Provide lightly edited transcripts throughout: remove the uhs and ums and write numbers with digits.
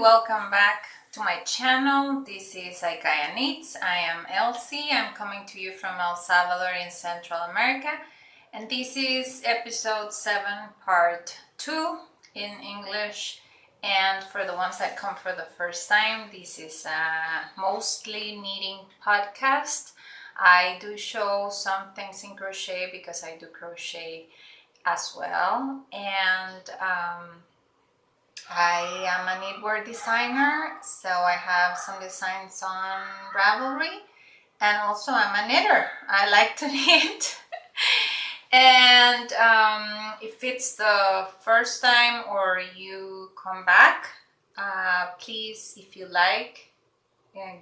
welcome back to my channel. This is IGAIA-KNITS. I am Elsie. I'm coming to you from El Salvador in Central America, and this is episode 7 part 2 in English. And for the ones that come for the first time, this is a mostly knitting podcast. I do show some things in crochet because I do crochet as well, and I am a knitwear designer, so I have some designs on Ravelry, and also I'm a knitter. I like to knit. And if it's the first time or you come back, please, if you like,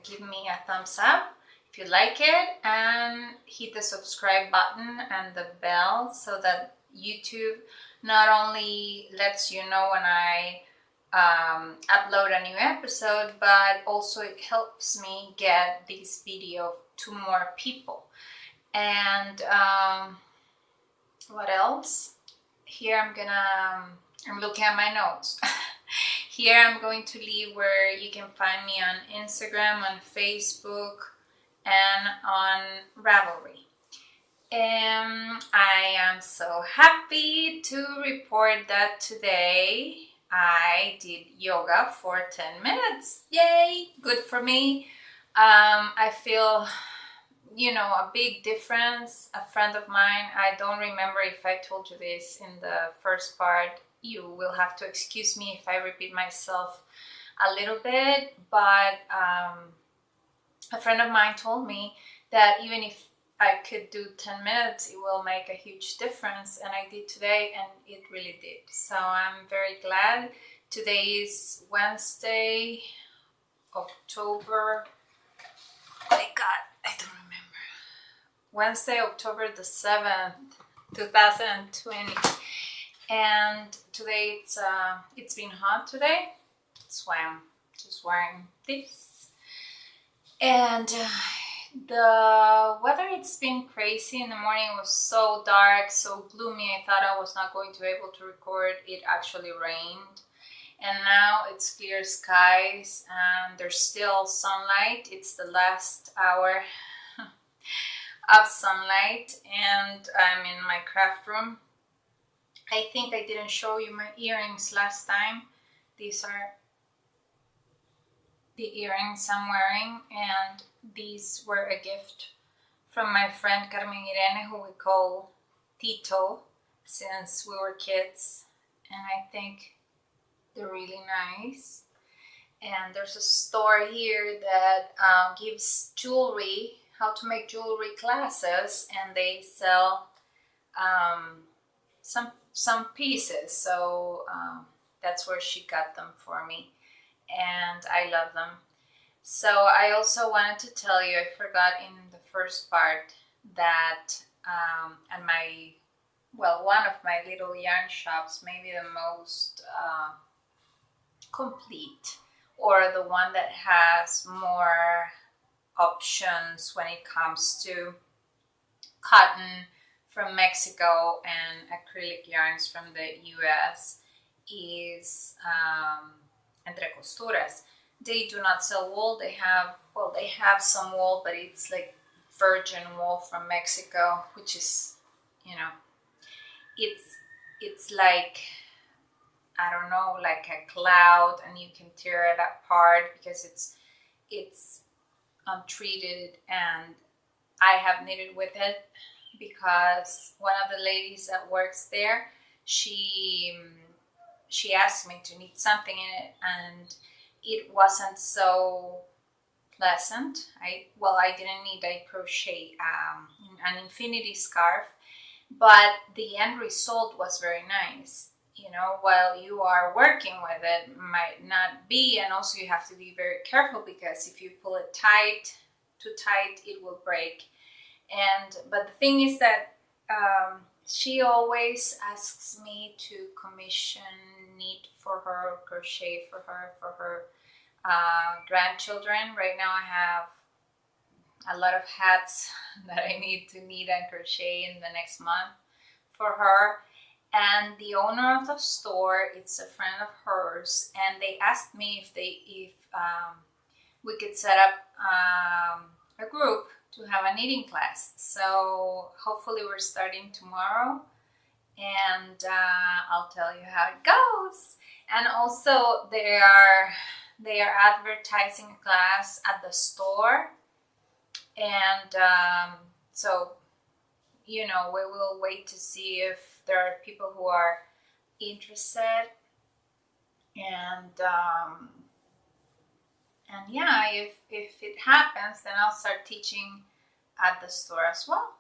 give me a thumbs up if you like it, and hit the subscribe button and the bell so that YouTube not only lets you know when I upload a new episode, but also it helps me get this video to more people. And what else? Here I'm looking at my notes. Here I'm going to leave where you can find me on Instagram, on Facebook, and on Ravelry. I am so happy to report that today I did yoga for 10 minutes. Yay! Good for me. I feel, a big difference. A friend of mine, I don't remember if I told you this in the first part. You will have to excuse me if I repeat myself a little bit, but a friend of mine told me that even if I could do 10 minutes, it will make a huge difference, and I did today, and it really did. So I'm very glad. Today is Wednesday, October, I don't remember. Wednesday, October the 7th, 2020. And today it's been hot today. That's why I'm just wearing this. And the weather, it's been crazy. In the morning it was so dark, so gloomy. I thought I was not going to be able to record. It actually rained. And now it's clear skies and there's still sunlight. It's the last hour of sunlight, and I'm in my craft room. I think I didn't show you my earrings last time. These are the earrings I'm wearing, and these were a gift from my friend Carmen Irene, who we call Tito since we were kids, and I think they're really nice. And there's a store here that gives jewelry, how to make jewelry classes, and they sell some pieces, so that's where she got them for me, and I love them. So I also wanted to tell you, I forgot in the first part, that at one of my little yarn shops, maybe the most complete, or the one that has more options when it comes to cotton from Mexico and acrylic yarns from the US, is Entre Costuras. They do not sell wool. They have some wool, but it's like virgin wool from Mexico, which is, it's like, I don't know, like a cloud, and you can tear it apart because it's untreated. And I have knitted with it because one of the ladies that works there, she asked me to knit something in it, and it wasn't so pleasant. I didn't need a crochet, an infinity scarf, but the end result was very nice. While you are working with it, might not be, and also you have to be very careful because if you pull it too tight, it will break. But the thing is that she always asks me to commission knit for her, crochet for her grandchildren. Right now I have a lot of hats that I need to knit and crochet in the next month for her. And the owner of the store, it's a friend of hers, and they asked me if we could set up a group to have a knitting class. So hopefully we're starting tomorrow, and I'll tell you how it goes. And also they are advertising a class at the store, and so we will wait to see if there are people who are interested, and yeah, if it happens, then I'll start teaching at the store as well.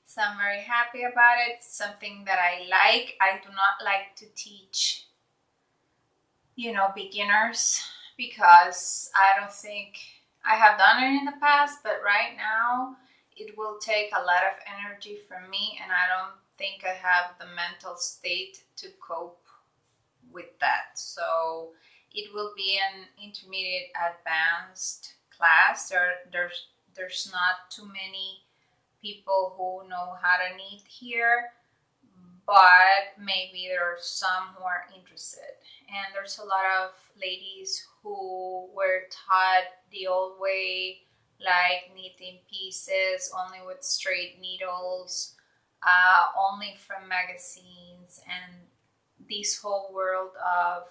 So I'm very happy about it. It's something that I like. I do not like to teach, beginners, because I don't think I have done it in the past, but right now it will take a lot of energy from me, and I don't think I have the mental state to cope with that. So it will be an intermediate advanced class. There's not too many people who know how to knit here, but maybe there are some who are interested. And there's a lot of ladies who were taught the old way, like knitting pieces only with straight needles, only from magazines, and this whole world of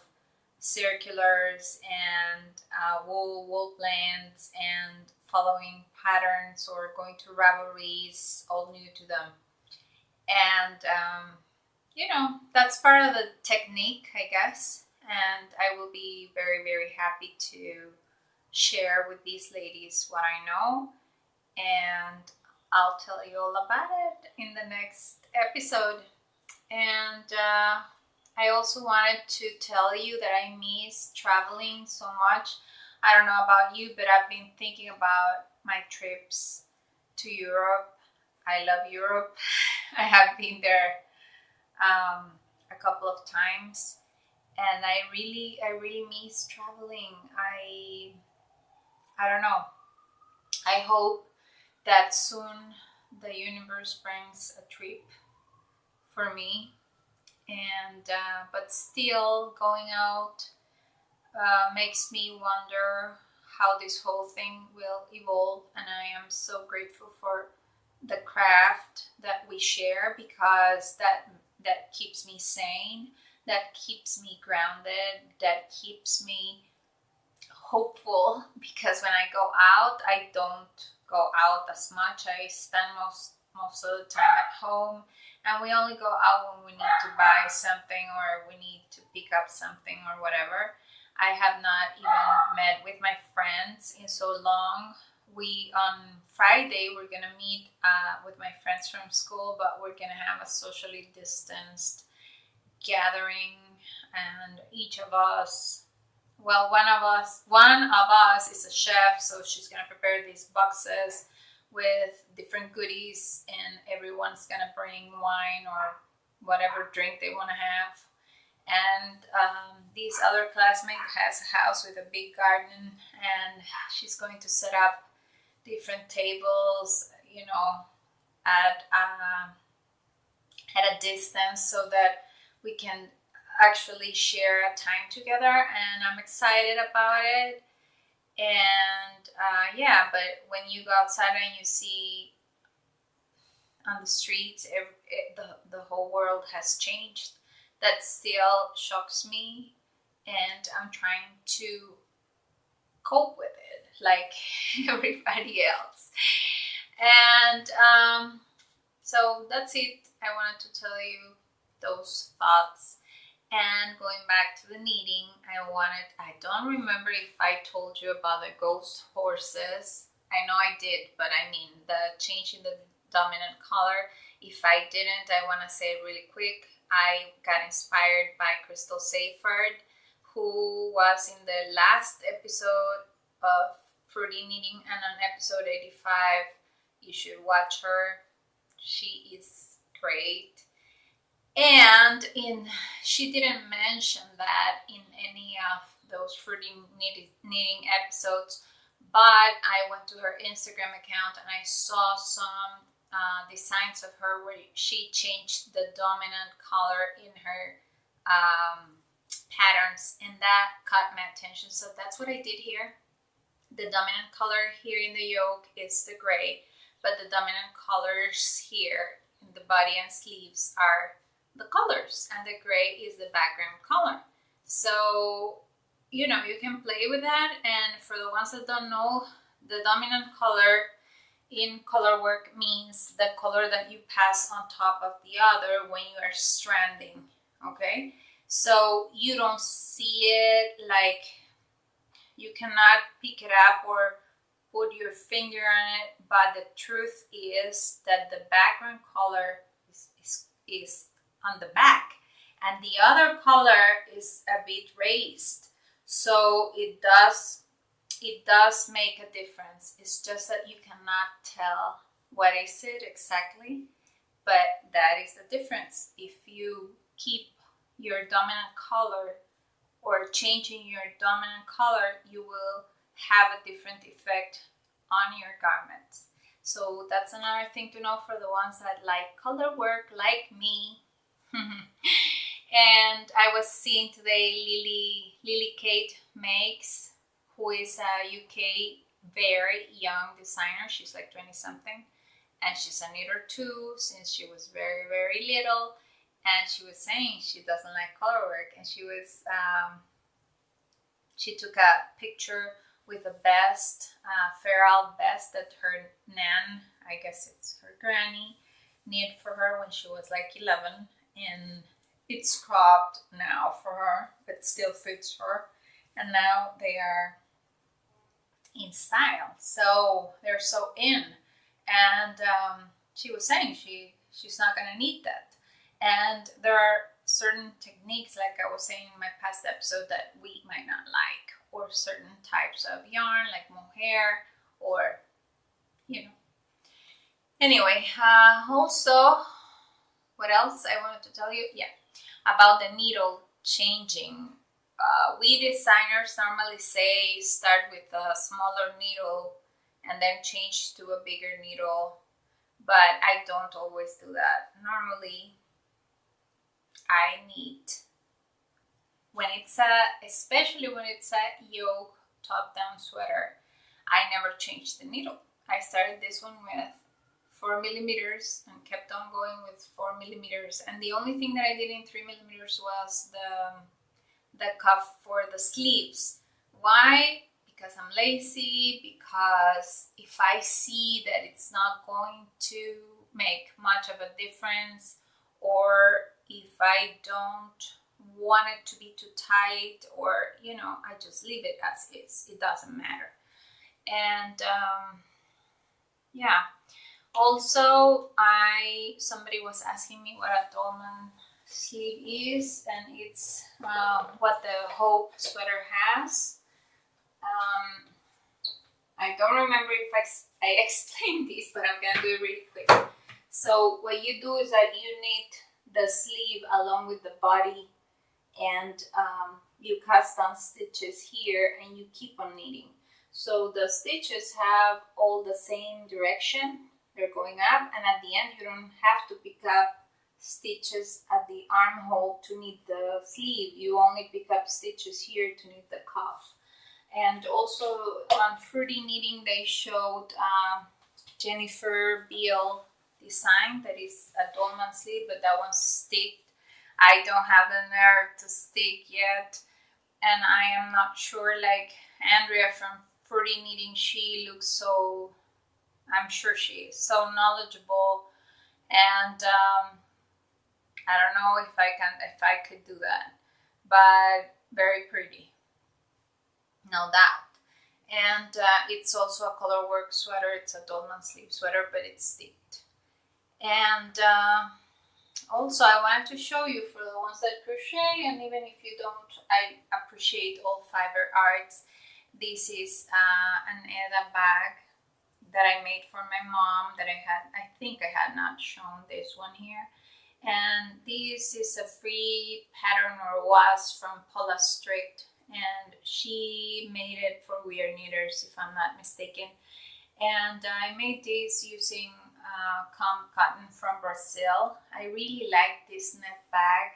circulars and wool blends and following patterns or going to Ravelries, all new to them. And that's part of the technique, I guess. And I will be very, very happy to share with these ladies what I know, and I'll tell you all about it in the next episode. And I also wanted to tell you that I miss traveling so much. I don't know about you, but I've been thinking about my trips to Europe. I love Europe. I have been there a couple of times, and I really miss traveling. I don't know. I hope that soon the universe brings a trip for me, and but still going out makes me wonder how this whole thing will evolve. And I am so grateful for the craft that we share, because that keeps me sane, that keeps me grounded, that keeps me hopeful, because when I go out, I don't go out as much. I spend most of the time at home, and we only go out when we need to buy something or we need to pick up something or whatever. I have not even met with my friends in so long. On Friday, we're gonna meet with my friends from school, but we're gonna have a socially distanced gathering, and each of us, well, one of us is a chef, so she's gonna prepare these boxes with different goodies, and everyone's gonna bring wine or whatever drink they want to have. And this other classmate has a house with a big garden, and she's going to set up different tables, at a distance, so that we can actually share a time together. And I'm excited about it. And yeah, but when you go outside and you see on the streets, the whole world has changed. That still shocks me, and I'm trying to cope with it like everybody else. And so that's it. I wanted to tell you those thoughts. And going back to the knitting, I don't remember if I told you about the ghost horses. I know I did, but I mean the change in the dominant color. If I didn't, I want to say it really quick. I got inspired by Crystal Sayford, who was in the last episode of Fruity Knitting, and on episode 85, you should watch her. She is great. And she didn't mention that in any of those Fruity Knitting episodes, but I went to her Instagram account and I saw some designs of her where she changed the dominant color in her patterns, and that caught my attention. So that's what I did here. The dominant color here in the yoke is the gray, but the dominant colors here in the body and sleeves are the colors, and the gray is the background color. So, you know, you can play with that. And for the ones that don't know, the dominant color in color work means the color that you pass on top of the other when you are stranding, okay? So you don't see it, like you cannot pick it up or put your finger on it, but the truth is that the background color is on the back, and the other color is a bit raised. So it does make a difference. It's just that you cannot tell what is it exactly, but that is the difference. If you keep your dominant color or changing your dominant color, you will have a different effect on your garments. So that's another thing to know for the ones that like color work like me. And I was seeing today Lily Kate Makes, who is a UK very young designer. She's like 20 something, and she's a knitter too since she was very, very little. And she was saying she doesn't like color work, and she took a picture with a vest, feral vest that her nan, I guess it's her granny, knit for her when she was like 11, and it's cropped now for her, but still fits her. And now they are in style, so they're so in. And she was saying she's not gonna need that. And there are certain techniques, like I was saying in my past episode, that we might not like, or certain types of yarn like mohair, or you know. Anyway, also, what else I wanted to tell you? Yeah, about the needle changing. We designers normally say start with a smaller needle and then change to a bigger needle, but I don't always do that. Normally, I knit especially when it's a yoke top-down sweater, I never change the needle. I started this one with 4 millimeters and kept on going with 4 millimeters. And the only thing that I did in 3 millimeters was the cuff for the sleeves. Why? Because I'm lazy, because if I see that it's not going to make much of a difference, or if I don't want it to be too tight, or I just leave it as is. It doesn't matter. And yeah, also somebody was asking me what a dolman sleeve is, and it's what the Hope sweater has. I don't remember if I explained this, but I'm gonna do it really quick. So what you do is that you knit the sleeve along with the body, and you cast on stitches here, and you keep on knitting. So the stitches have all the same direction. They're going up, and at the end you don't have to pick up stitches at the armhole to knit the sleeve. You only pick up stitches here to knit the cuff. And also on Fruity Knitting, they showed Jennifer Beal design that is a dolman sleeve, but that one's sticked. I don't have the nerve to stick yet, and I am not sure, like Andrea from Fruity Knitting, she looks so, I'm sure she is so knowledgeable, and I don't know if I could do that, but very pretty, no doubt. And it's also a color work sweater. It's a dolman sleeve sweater, but it's sticked. And also I wanted to show you, for the ones that crochet, and even if you don't, I appreciate all fiber arts. This is an Eda bag that I made for my mom that I think I had not shown this one here. And this is a free pattern, or was, from Paula Strict, and she made it for We Are Knitters, if I'm not mistaken. And I made this using cotton from Brazil. I really like this knit bag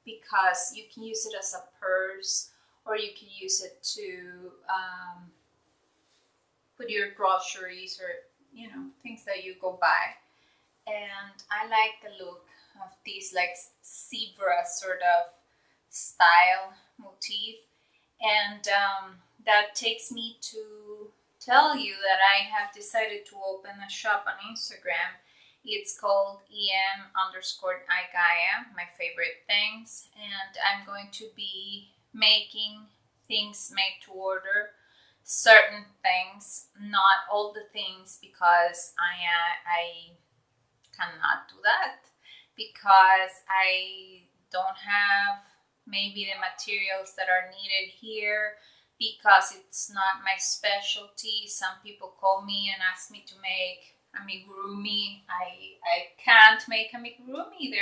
because you can use it as a purse, or you can use it to put your groceries, or things that you go buy. And I like the look of these like zebra sort of style motif. And that takes me to tell you that I have decided to open a shop on Instagram. It's called EM_IGAIA, my favorite things. And I'm going to be making things made to order, certain things, not all the things, because I cannot do that, because I don't have maybe the materials that are needed here, because it's not my specialty. Some people call me and ask me to make amigurumi. I can't make amigurumi.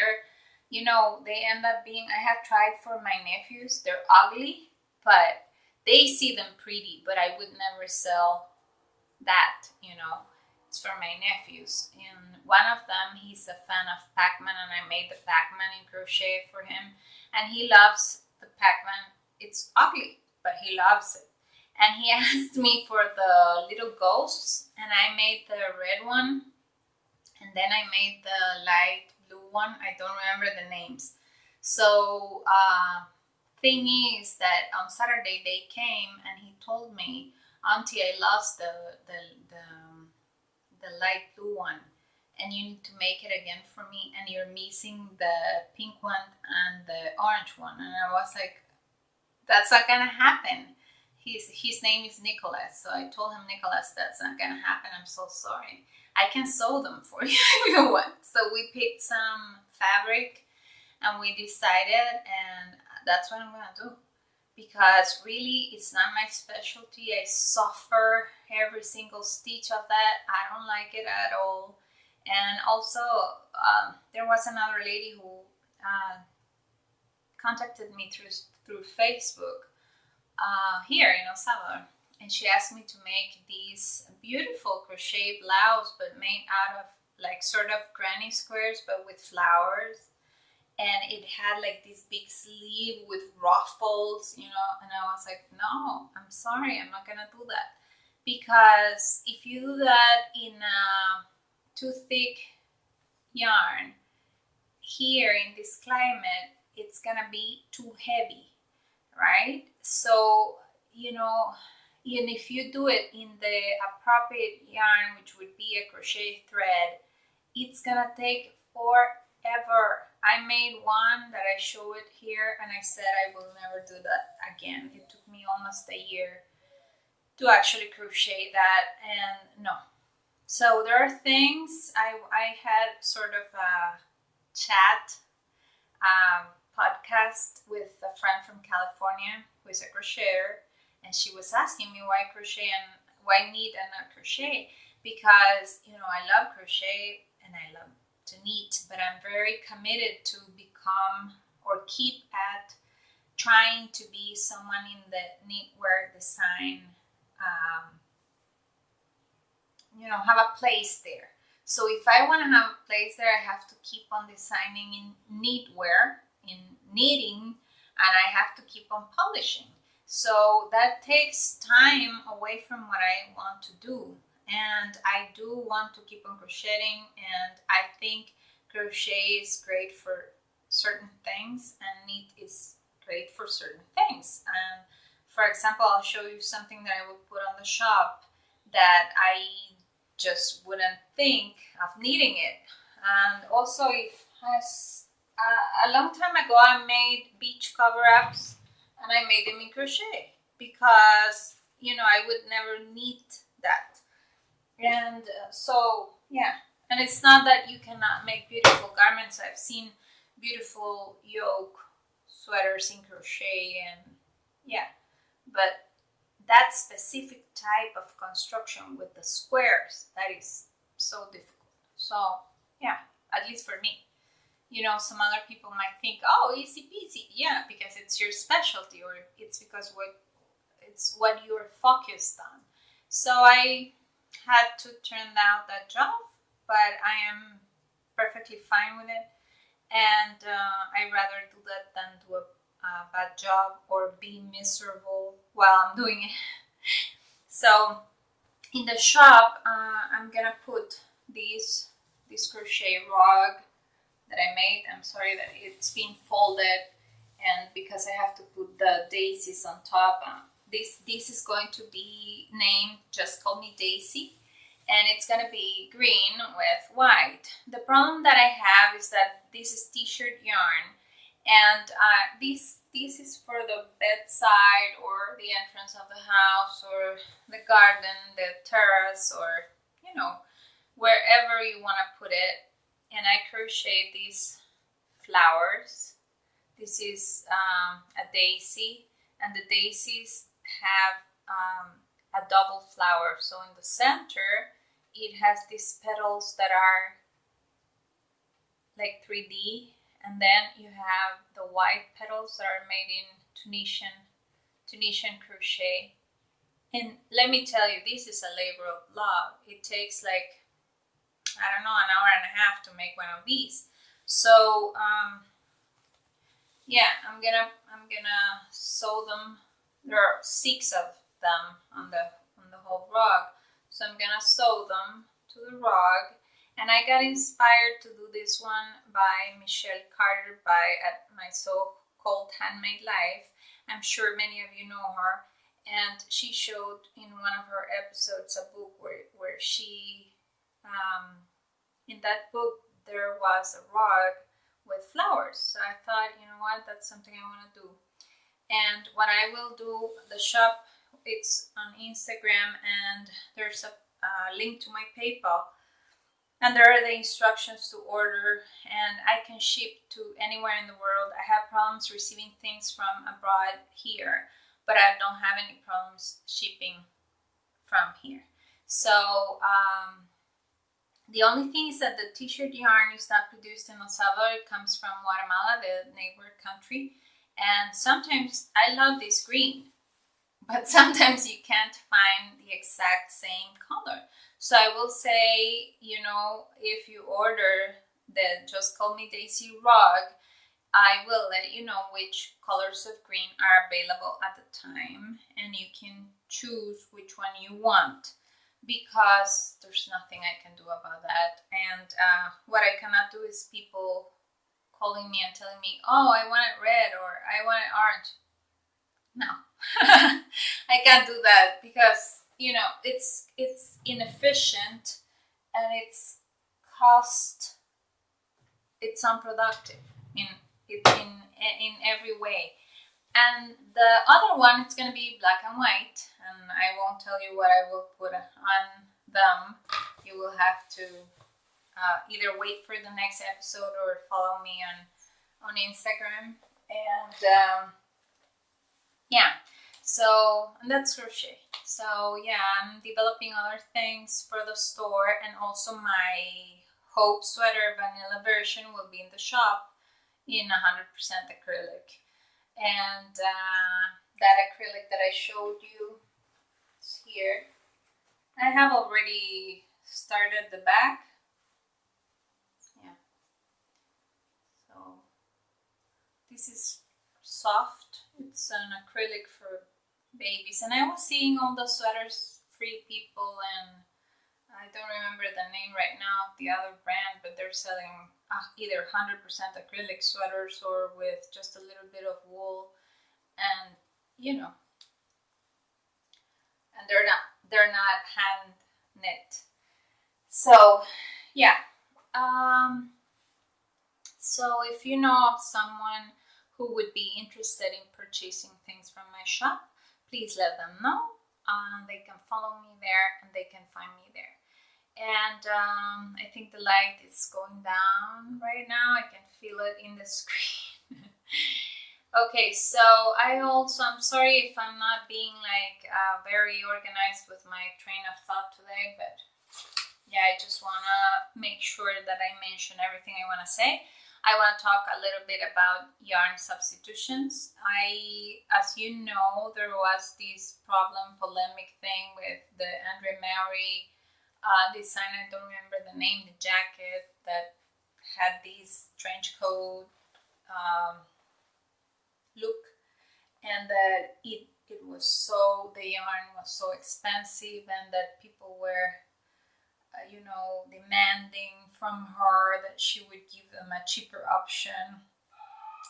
They end up being, I have tried for my nephews. They're ugly, but they see them pretty, but I would never sell that. It's for my nephews. And one of them, he's a fan of Pac-Man, and I made the Pac-Man in crochet for him. And he loves the Pac-Man. It's ugly, but he loves it. And he asked me for the little ghosts, and I made the red one. And then I made the light blue one. I don't remember the names. So, thing is that on Saturday they came and he told me, Auntie, I lost the light blue one, and you need to make it again for me, and you're missing the pink one and the orange one. And I was like, that's not gonna happen. His name is Nicholas. So I told him, Nicholas, that's not gonna happen. I'm so sorry. I can sew them for you if you want. So we picked some fabric and we decided, and that's what I'm gonna do. Because really, it's not my specialty. I suffer every single stitch of that. I don't like it at all. And also, there was another lady who contacted me through Facebook here in El Salvador. And she asked me to make these beautiful crochet blouse, but made out of like sort of granny squares, but with flowers. And it had like this big sleeve with ruffles, and I was like, no, I'm sorry, I'm not gonna do that. Because if you do that in a too thick yarn, here in this climate, it's gonna be too heavy, right? So, and if you do it in the appropriate yarn, which would be a crochet thread, it's gonna take forever. I made one that I show it here, and I said I will never do that again. It took me almost a year to actually crochet that, and no. So there are things, I had sort of a chat podcast with a friend from California who is a crocheter, and she was asking me why crochet and why knit and not crochet, because I love crochet and I love to knit, but I'm very committed to become or keep at trying to be someone in the knitwear design, have a place there. So if I want to have a place there, I have to keep on designing in knitwear, in knitting, and I have to keep on publishing. So that takes time away from what I want to do. And I do want to keep on crocheting, and I think crochet is great for certain things and knit is great for certain things. And for example, I'll show you something that I will put on the shop that I just wouldn't think of knitting it. And also, a long time ago I made beach cover-ups, and I made them in crochet because I would never knit that. And so, yeah. And it's not that you cannot make beautiful garments. I've seen beautiful yoke sweaters in crochet, and yeah. But that specific type of construction with the squares, that is so difficult. So, yeah, at least for me. Some other people might think, oh, easy peasy. Yeah, because it's your specialty, or it's because it's what you're focused on. So I had to turn down that job, but I am perfectly fine with it. And I'd rather do that than do a bad job or be miserable while I'm doing it. So in the shop, I'm gonna put this crochet rug that I made. I'm sorry that it's been folded, and because I have to put the daisies on top, this is going to be named Just Call Me Daisy, and it's gonna be green with white. The problem that I have is that this is t-shirt yarn, and this is for the bedside or the entrance of the house or the garden, the terrace, or wherever you want to put it. And I crochet these flowers. This is a daisy, and the daisies have a double flower. So in the center, it has these petals that are like 3D, and then you have the white petals that are made in Tunisian crochet. And let me tell you, this is a labor of love. It takes like, I don't know, an hour and a half to make one of these. So yeah, I'm gonna sew them. There are 6 of them on the whole rug, so I'm gonna sew them to the rug. And I got inspired to do this one by Michelle Carter at my so-called Handmade Life. I'm sure many of you know her, and she showed in one of her episodes a book where she in that book there was a rug with flowers. So I thought, you know what, that's something I want to do. And what I will do, the shop, it's on Instagram, and there's a link to my PayPal, and there are the instructions to order, and I can ship to anywhere in the world. I have problems receiving things from abroad here, but I don't have any problems shipping from here. So the only thing is that the t-shirt yarn is not produced in El Salvador. It comes from Guatemala, the neighbor country. And sometimes I love this green, but sometimes you can't find the exact same color. So I will say, if you order the Just Call Me Daisy rug, I will let you know which colors of green are available at the time, and you can choose which one you want, because there's nothing I can do about that. And what I cannot do is people calling me and telling me, oh, I want it red or I want it orange. No, I can't do that, because it's inefficient, and it's unproductive in every way. And the other one, it's going to be black and white, and I won't tell you what I will put on them. You will have to either wait for the next episode or follow me on Instagram. And and that's crochet. So yeah, I'm developing other things for the store, and also my Hope sweater vanilla version will be in the shop in 100% acrylic. And that acrylic that I showed you is here. I have already started the back. Yeah. So this is soft. It's an acrylic for babies. And I was seeing all the sweaters, Free People, and I don't remember the name right now of the other brand, but they're selling either 100% acrylic sweaters or with just a little bit of wool, and and they're not hand knit. So yeah, so if you know of someone who would be interested in purchasing things from my shop, please let them know. They can follow me there, and they can find me there. And I think the light is going down right now. I can feel it in the screen. Okay, so I'm sorry if I'm not being very organized with my train of thought today, but yeah, I just want to make sure that I mention everything I want to say. I want to talk a little bit about yarn substitutions. As you know, there was this polemic thing with the Andre Maury design. I don't remember the name. The jacket that had this trench coat look, and that it was so, the yarn was so expensive, and that people were demanding from her that she would give them a cheaper option.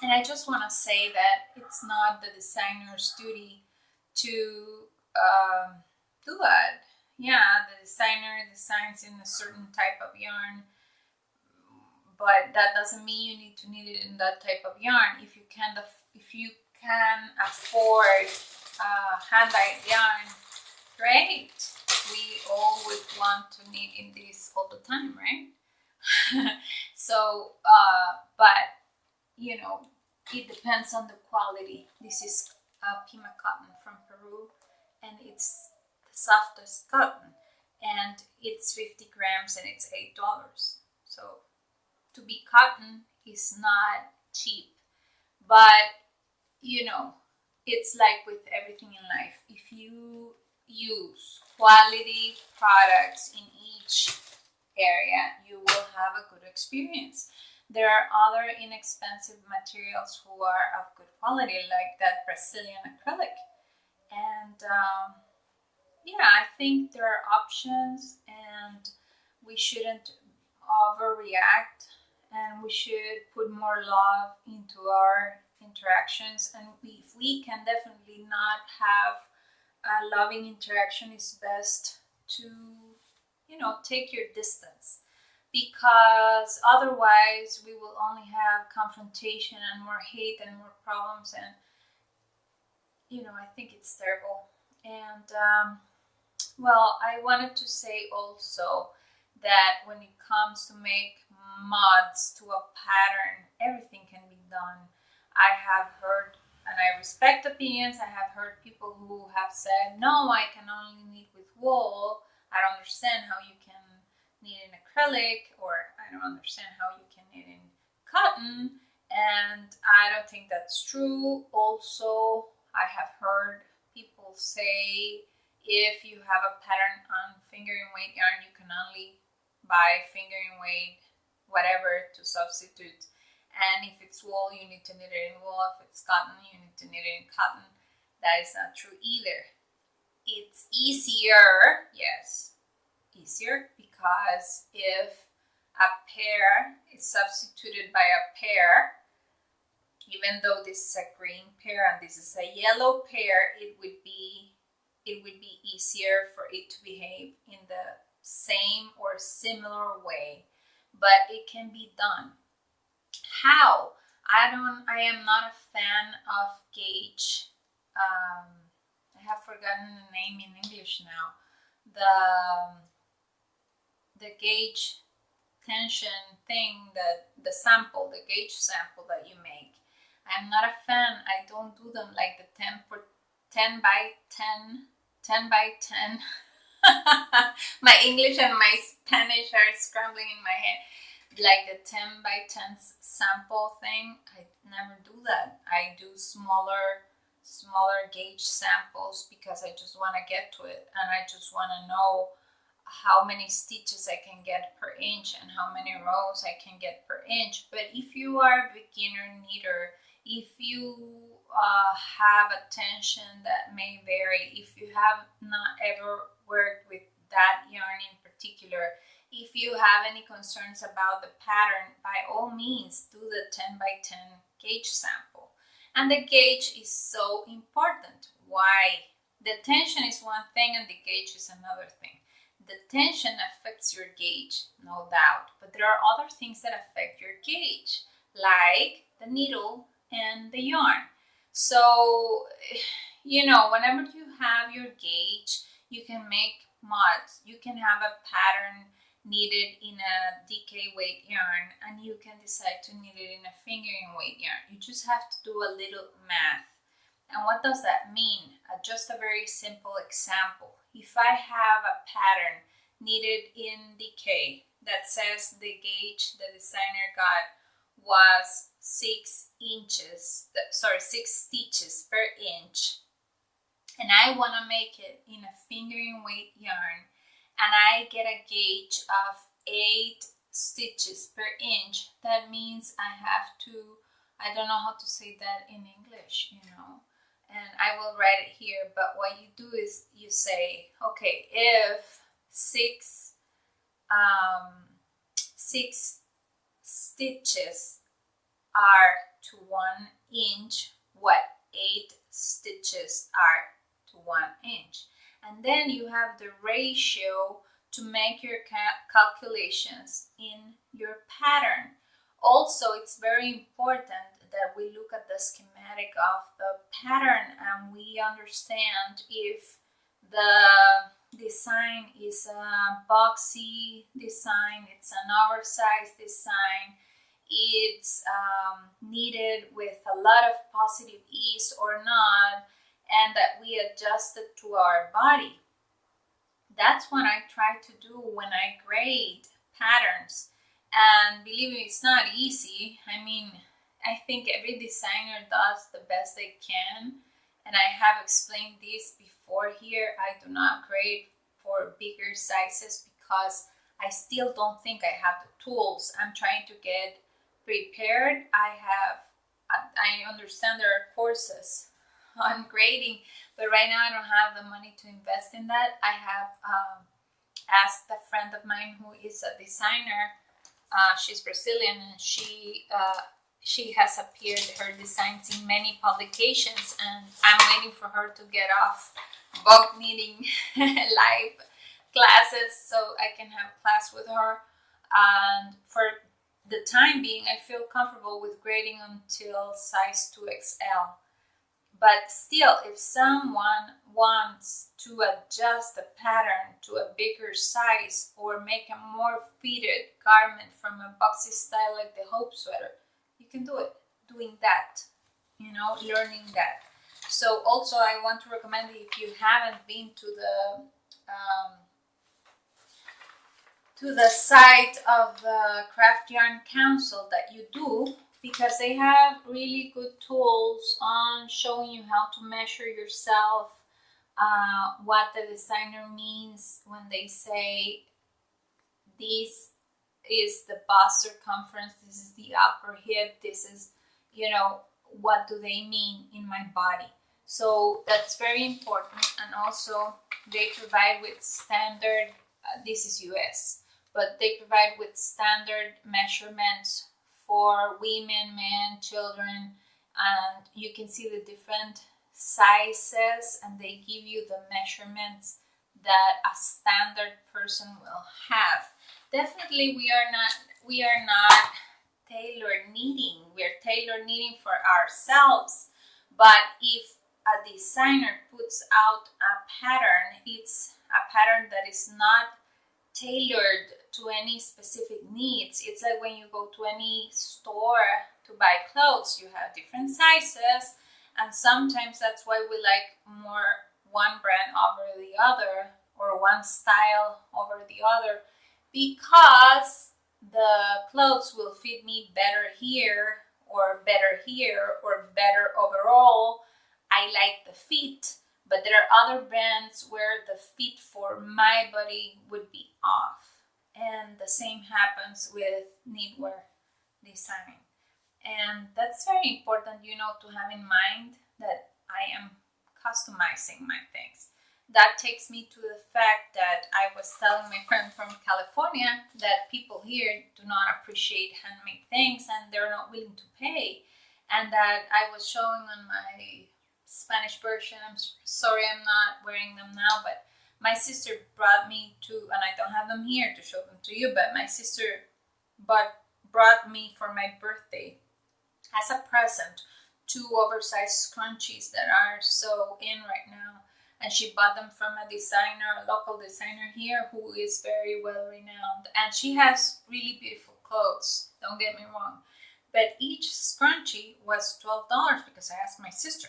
And I just want to say that it's not the designer's duty to do that. Yeah, the designer designs in a certain type of yarn, but that doesn't mean you need to knit it in that type of yarn. If you can afford hand-dyed yarn, great. We all would want to knit in this all the time, right? So, but it depends on the quality. This is Pima cotton from Peru, and it's the softest cotton, and it's 50 grams, and it's $8. So to be cotton is not cheap, but it's like with everything in life. If you use quality products in each area, you will have a good experience. There are other inexpensive materials who are of good quality, like that Brazilian acrylic. And I think there are options, and we shouldn't overreact, and we should put more love into our interactions. And if we can definitely not have a loving interaction, it's best to take your distance, because otherwise we will only have confrontation and more hate and more problems, and I think it's terrible. And I wanted to say also that when it comes to make mods to a pattern, everything can be done. I have heard, and I respect opinions, I have heard people who have said, no, I can only knit with wool. I don't understand how you can knit in acrylic, or I don't understand how you can knit in cotton. And I don't think that's true. Also, I have heard people say, if you have a pattern on fingering weight yarn, you can only buy fingering weight whatever to substitute. And if it's wool, you need to knit it in wool. If it's cotton, you need to knit it in cotton. That is not true either. It's easier, yes, easier, because if a pair is substituted by a pair, even though this is a green pair and this is a yellow pair, it would be easier for it to behave in the same or similar way, but it can be done. How? I am not a fan of gauge. I have forgotten the name in English now. The gauge tension thing, that the gauge sample that you make. I'm not a fan. I don't do them like the 10 by 10 by 10. My English and my Spanish are scrambling in my head. Like the 10 by 10 sample thing, I never do that. I do smaller gauge samples, because I just want to get to it, and I just want to know how many stitches I can get per inch and how many rows I can get per inch. But if you are a beginner knitter, if you have a tension that may vary, if you have not ever worked with that yarn in particular, if you have any concerns about the pattern, by all means do the 10 by 10 gauge sample. And the gauge is so important. Why? The tension is one thing and the gauge is another thing. The tension affects your gauge, no doubt, but there are other things that affect your gauge, like the needle and the yarn. So, whenever you have your gauge, you can make mods. You can have a pattern knitted in a DK weight yarn, and you can decide to knit it in a fingering weight yarn. You just have to do a little math. And what does that mean? Just a very simple example. If I have a pattern knitted in DK that says the gauge the designer got was 6 stitches per inch, and I want to make it in a fingering weight yarn, and I get a gauge of 8 stitches per inch. That means I have to, I don't know how to say that in English, and I will write it here, but what you do is you say, okay, if um, 6 stitches are to 1 inch, what 8 stitches are to 1 inch. And then you have the ratio to make your calculations in your pattern. Also, it's very important that we look at the schematic of the pattern and we understand if the design is a boxy design, it's an oversized design, it's needed with a lot of positive ease or not, and that we adjust it to our body. That's what I try to do when I grade patterns. And believe me, it's not easy. I mean, I think every designer does the best they can. And I have explained this before here. I do not grade for bigger sizes because I still don't think I have the tools. I'm trying to get prepared. I understand there are courses on grading, but right now I don't have the money to invest in that. I have asked a friend of mine who is a designer. She's Brazilian, and she has appeared her designs in many publications, and I'm waiting for her to get off bulk knitting live classes so I can have class with her. And for the time being, I feel comfortable with grading until size 2XL. But still, if someone wants to adjust the pattern to a bigger size or make a more fitted garment from a boxy style like the Hope sweater, you can do it. Doing that, learning that. So also I want to recommend that if you haven't been to the site of the Craft Yarn Council, that you do, because they have really good tools on showing you how to measure yourself, what the designer means when they say this is the bust circumference, this is the upper hip, this is, what do they mean in my body. So that's very important. And also they provide with standard, this is US, but they provide with standard measurements for women, men, children, and you can see the different sizes, and they give you the measurements that a standard person will have. Definitely we are not tailor knitting. We're tailor knitting for ourselves, but if a designer puts out a pattern, it's a pattern that is not tailored to any specific needs. It's like when you go to any store to buy clothes, you have different sizes, and sometimes that's why we like more one brand over the other or one style over the other, because the clothes will fit me better here or better here or better overall. I like the fit, but there are other brands where the fit for my body would be off. And the same happens with knitwear design. And that's very important, to have in mind that I am customizing my things. That takes me to the fact that I was telling my friend from California that people here do not appreciate handmade things and they're not willing to pay. And that I was showing on my Spanish version. I'm sorry I'm not wearing them now, but my sister brought me and I don't have them here to show them to you, but my sister brought me for my birthday as a present 2 oversized scrunchies that are so in right now. And she bought them from a local designer here who is very well renowned. And she has really beautiful clothes, don't get me wrong. But each scrunchie was $12 because I asked my sister.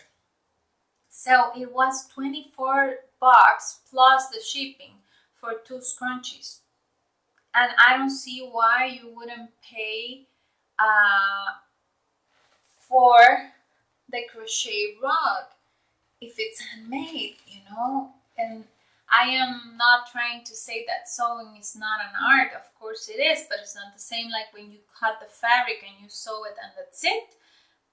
So it was $24 plus the shipping for 2 scrunchies. And I don't see why you wouldn't pay for the crochet rug if it's handmade, And I am not trying to say that sewing is not an art. Of course it is, but it's not the same like when you cut the fabric and you sew it and that's it.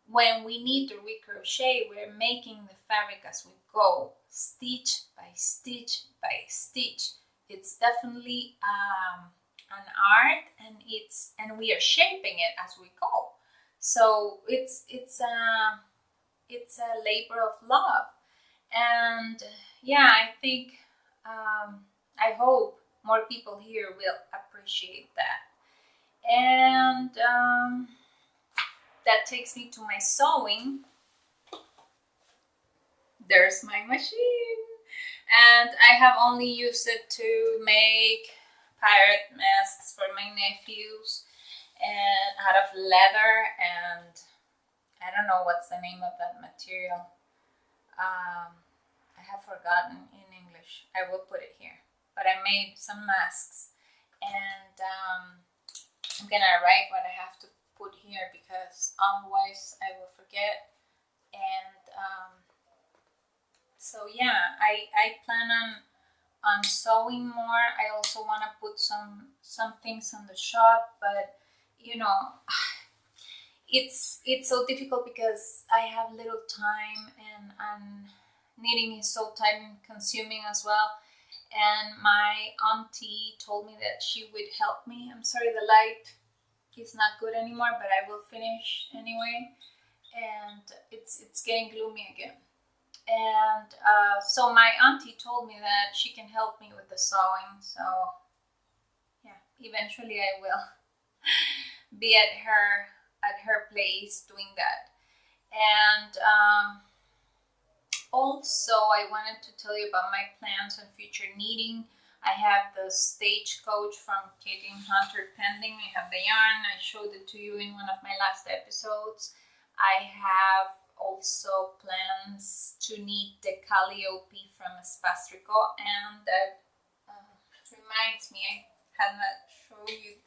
When we need to recrochet, we're making the fabric as we go, stitch by stitch by stitch. It's definitely an art, and we are shaping it as we go. So it's a labor of love, and yeah, I hope more people here will appreciate that. And that takes me to my sewing. There's my machine, and I have only used it to make pirate masks for my nephews, and out of leather, and I don't know what's the name of that material. I have forgotten in English. I will put it here. But I made some masks, and I'm gonna write what I have to put here because otherwise I will forget. And so yeah, I plan on sewing more. I also want to put some things on the shop, but you know, it's so difficult because I have little time, and knitting is so time consuming as well. And my auntie told me that she would help me. I'm sorry, the light is not good anymore, but I will finish anyway. And it's getting gloomy again. And so my auntie told me that she can help me with the sewing. So yeah, eventually I will be at her place doing that. And also, I wanted to tell you about my plans on future knitting. I have the Stagecoach from Katie Hunter pending. I have the yarn. I showed it to you in one of my last episodes. I have also plans to knit the Calliope from Espastrico, and that reminds me, I had not shown you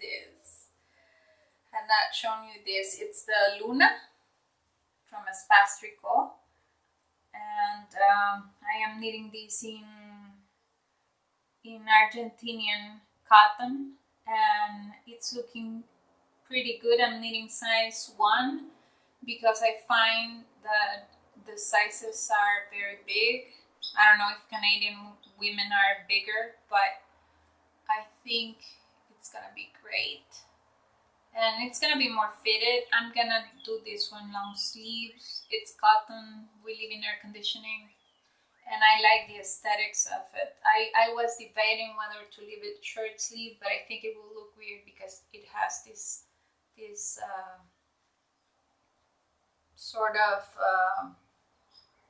this. It's the Luna from Espastrico, and I am knitting this in Argentinian cotton, and it's looking pretty good. I'm knitting size 1 because I find that the sizes are very big. I don't know if Canadian women are bigger, but I think it's gonna be great. And it's gonna be more fitted. I'm gonna do this one long sleeves. It's cotton, we live in air conditioning, and I like the aesthetics of it. I was debating whether to leave it short sleeve, but I think it will look weird because it has this sort of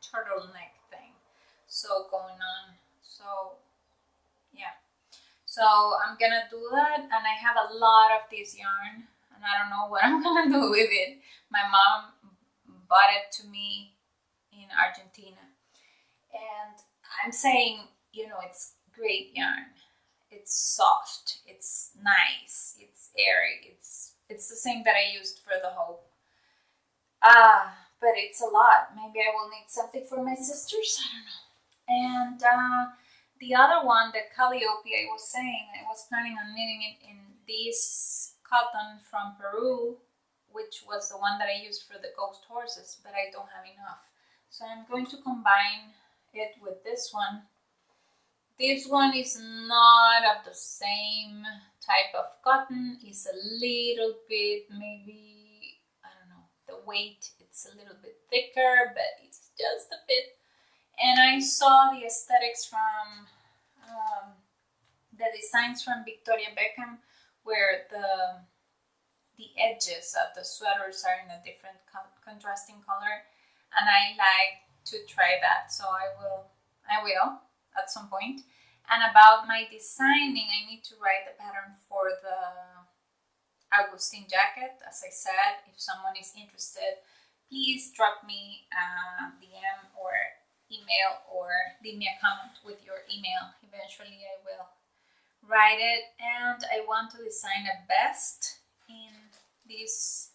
turtleneck thing so going on. So yeah, so I'm gonna do that, and I have a lot of this yarn, and I don't know what I'm gonna do with it. My mom bought it to me in Argentina, and I'm saying, it's great yarn. It's soft, it's nice, it's airy, it's the same that I used for the Hope. But it's a lot. Maybe I will need something for my sisters. I don't know. And the other one, the Calliope, I was saying, I was planning on knitting it in this cotton from Peru, which was the one that I used for the ghost horses, but I don't have enough. So I'm going to combine it with this one. This one is not of the same type of cotton. It's a little bit, maybe, I don't know, the weight, it's a little bit thicker, but it's just a bit. And I saw the aesthetics from the designs from Victoria Beckham, where the edges of the sweaters are in a different contrasting color, and I like to try that. So I will at some point. And about my designing, I need to write the pattern for the Augustine jacket. As I said, if someone is interested, please drop me a DM or email, or leave me a comment with your email. Eventually I will write it. And I want to design a vest in this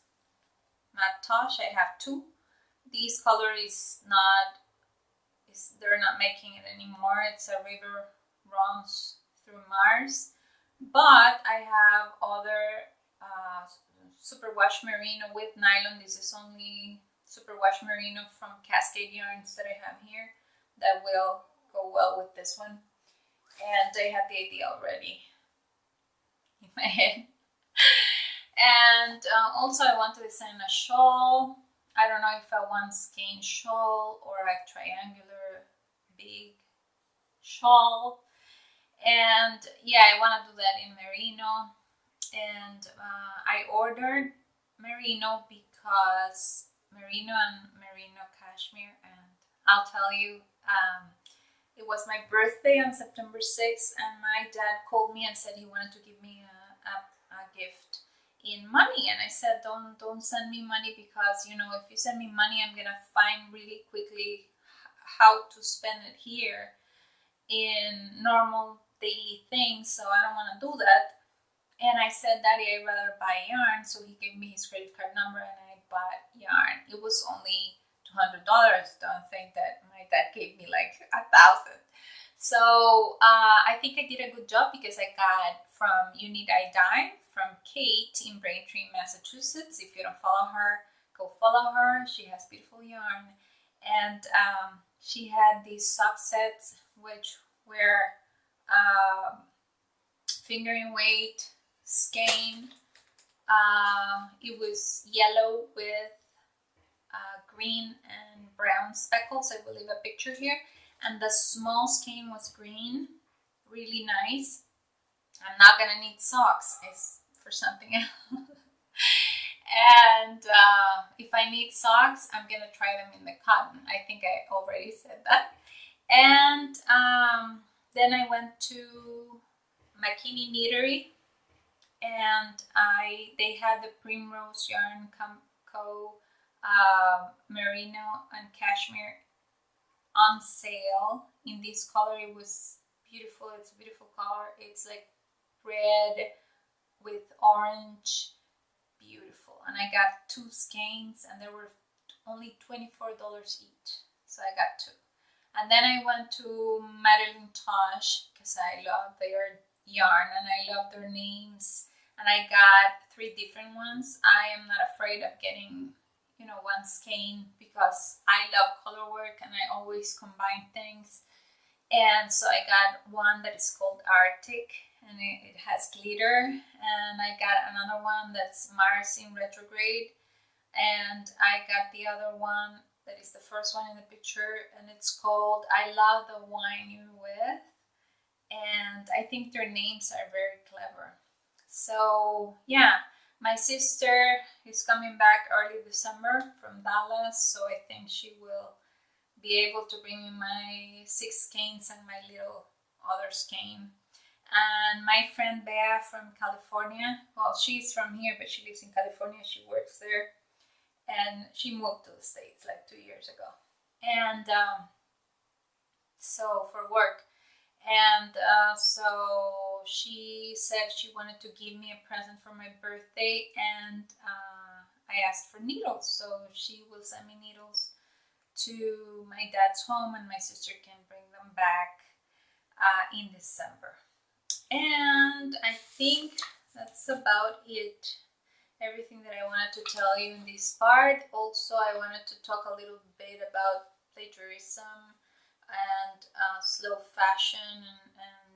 matte tosh. I have 2. This color is not, they're not making it anymore. It's a river runs through Mars, but I have other superwash merino with nylon. This is only superwash merino from Cascade Yarns that I have here that will go well with this one. And I have the idea already in my head. And also I want to design a shawl. I don't know if I want skein shawl or a triangular big shawl. And yeah, I want to do that in merino. And I ordered merino because merino and merino cashmere, and I'll tell you, it was my birthday on September 6th, and my dad called me and said he wanted to give me a gift in money. And I said, don't send me money, because you know, if you send me money, I'm gonna find really quickly how to spend it here in normal daily things, so I don't want to do that. And I said, Daddy, I'd rather buy yarn. So he gave me his credit card number and I bought yarn. It was only $200. Don't think that my dad gave me like $1,000. So I think I did a good job, because I got from You Need I Die from Kate in Braintree, Massachusetts. If you don't follow her, go follow her. She has beautiful yarn. And she had these sock sets, which were fingering weight, skein. It was yellow with green and brown speckles. I will leave a picture here. And the small skein was green, really nice. I'm not gonna need socks. It's for something else. And if I need socks, I'm gonna try them in the cotton. I think I already said that. And then I went to Makini Knittery, and they had the Primrose Yarn Co. merino and cashmere on sale in this color. It was beautiful. It's a beautiful color. It's like red with orange. Beautiful. And I got 2 skeins, and they were only $24 each, so I got 2. And then I went to Madeline Tosh, because I love their yarn and I love their names, and I got 3 different ones. I am not afraid of getting, you know, one skein, because I love color work and I always combine things. And so I got one that is called Arctic, and it has glitter. And I got another one that's Mars in retrograde, and I got the other one that is the first one in the picture, and it's called I Love the Wine You're With. And I think their names are very clever. So yeah, my sister is coming back early December from Dallas, so I think she will be able to bring me my 6 skeins and my little other skein. And my friend Bea from California, well, she's from here, but she lives in California. She works there, and she moved to the States like 2 years ago. And so for work. And so she said she wanted to give me a present for my birthday, and I asked for needles. So she will send me needles to my dad's home, and my sister can bring them back in December. And I think that's about it. Everything that I wanted to tell you in this part. Also, I wanted to talk a little bit about plagiarism and slow fashion, and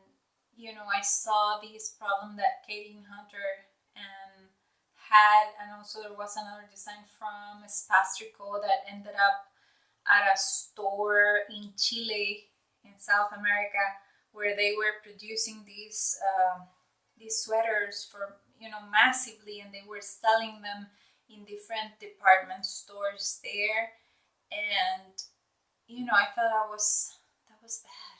you know, I saw this problem that Caitlin Hunter had, and also there was another design from Spastrico that ended up at a store in Chile, in South America, where they were producing these sweaters for, you know, massively, and they were selling them in different department stores there. And you know, I thought that was bad.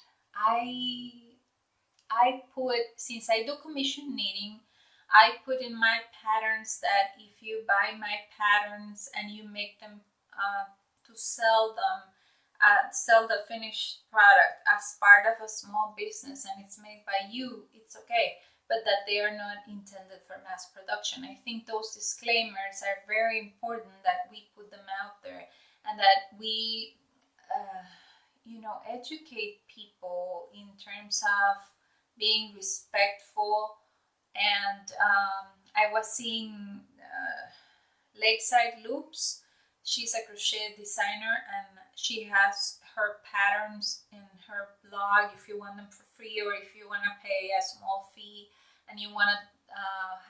I put, since I do commission knitting, I put in my patterns that if you buy my patterns and you make them to sell them, sell the finished product as part of a small business, and it's made by you, it's okay, but that they are not intended for mass production. I think those disclaimers are very important, that we put them out there, and that we you know, educate people in terms of being respectful. And I was seeing Lakeside Loops. She's a crochet designer, and she has her patterns in her blog if you want them for free, or if you want to pay a small fee and you want to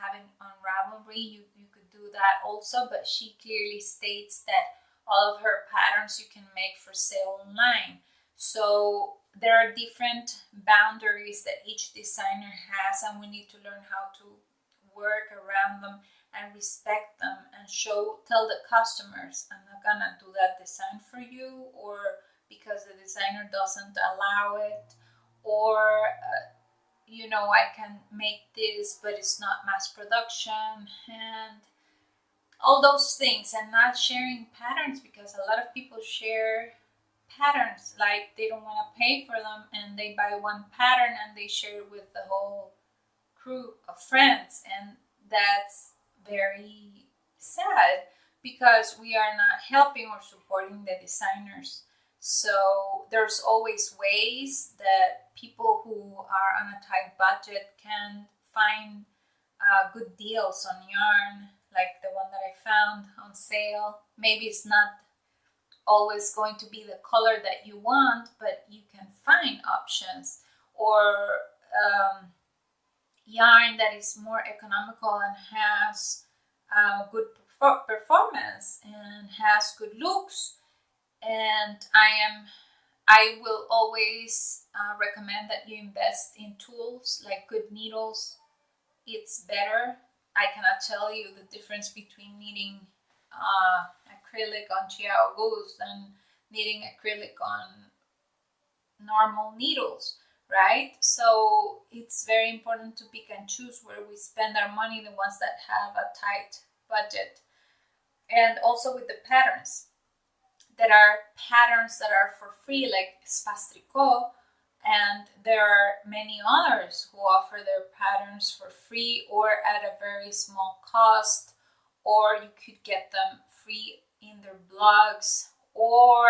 have it on Ravelry, you could do that also. But she clearly states that all of her patterns you can make for sale online. So there are different boundaries that each designer has, and we need to learn how to work around them and respect them, and tell the customers, I'm not gonna do that design for you, or because the designer doesn't allow it, or I can make this but it's not mass production, and all those things. And not sharing patterns, because a lot of people share patterns like they don't want to pay for them, and they buy one pattern and they share it with the whole crew of friends, and that's very sad, because we are not helping or supporting the designers. So there's always ways that people who are on a tight budget can find good deals on yarn, like the one that I found on sale. Maybe it's not always going to be the color that you want, but you can find options, or yarn that is more economical and has good performance and has good looks. And I will always recommend that you invest in tools like good needles. It's better. I cannot tell you the difference between knitting acrylic on Chiao Goose and knitting acrylic on normal needles, right? So it's very important to pick and choose where we spend our money, the ones that have a tight budget. And also with the patterns, there are patterns that are for free, like Espace Tricot, and there are many others who offer their patterns for free or at a very small cost, or you could get them free in their blogs, or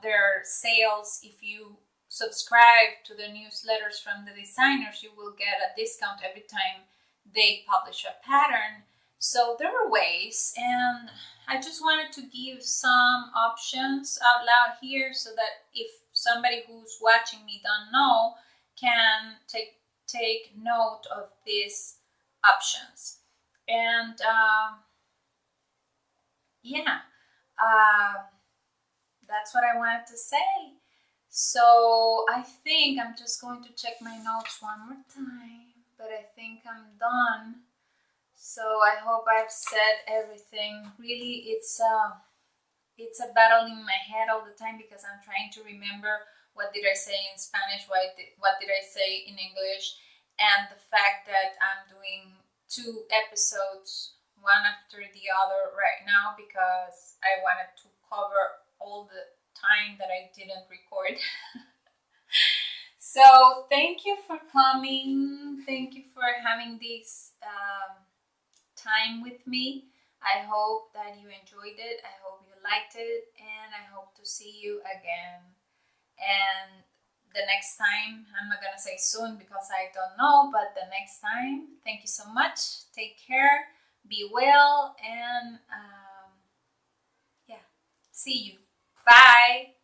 there are sales. If you subscribe to the newsletters from the designers, you will get a discount every time they publish a pattern. So there are ways, and I just wanted to give some options out loud here, so that if somebody who's watching me don't know, can take note of these options. And that's what I wanted to say. So I think I'm just going to check my notes one more time, but I think I'm done. So I hope I've said everything. Really, it's a battle in my head all the time, because I'm trying to remember what did I say in Spanish, what did I say in English, and the fact that I'm doing 2 episodes one after the other right now, because I wanted to cover all the time that I didn't record. So thank you for coming. Thank you for having this time with me. I hope that you enjoyed it. I hope you liked it, and I hope to see you again. And the next time, I'm not gonna say soon because I don't know, but the next time, thank you so much. Take care, be well, and see you. Bye.